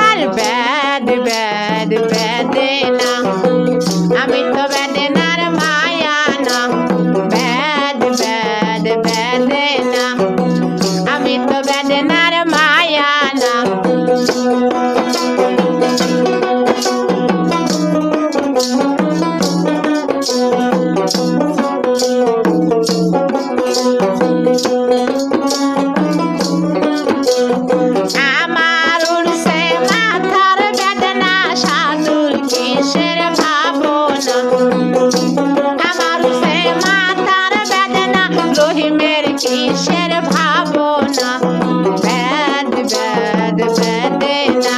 আর বেদ বেদ বেদেনা আমি তো বেদনার মায়া না বেদ বেদ বেদেনা আমি তো বেদনার মায়া না আমার উড়ছে মাথার বেদনা সাধুর কিসের ভাবনা আমার উড়ছে মাথার বেদনা রহিমের কিসের ভাবনা বেদ বেদ বেদেনা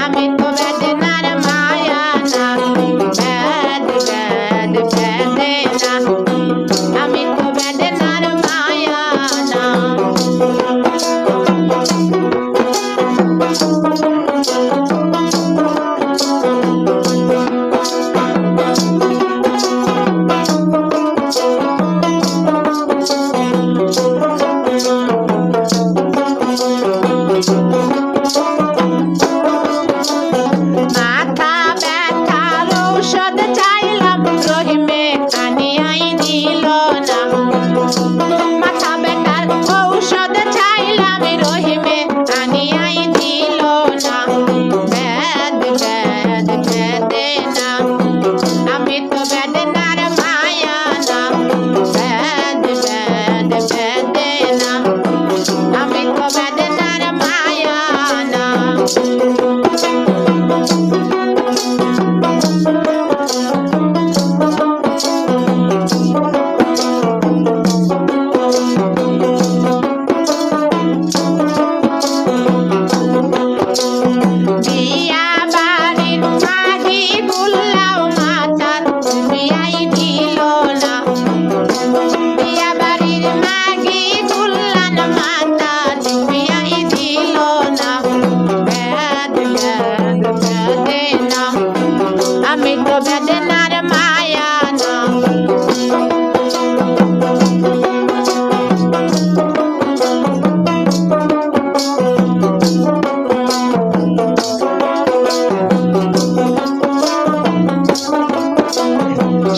আমি তো বেদনার মায়া না বেদ বেদ বেদেনা আমি তো বেদনার মায়া না মাথা ব্যথার ঔষধ চাইলাম রহিমে আনিয়াই দিল না মাথা ব্যথার ঔষধ চাইলাম রহিমে আনিয়াই দিল না বেদ বেদ বেদেনা আমি তো বেদনার মায়া না বেদ বেদ বেদেনা আমি তো বেদনার মায়া না বিয়া বাড়ির মাঝি গুল্লাও মাতার বিয়াই দিল না বিয়া বাড়ির মাঝি গুল্লান মাতা বিয়াই দিল না বেদ বেদ বেদেনা আমি তো বেদনার মায়া না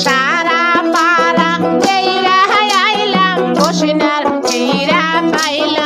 সারা পাড়া এইরা আইলাম বসিনার এইরা পাইলাম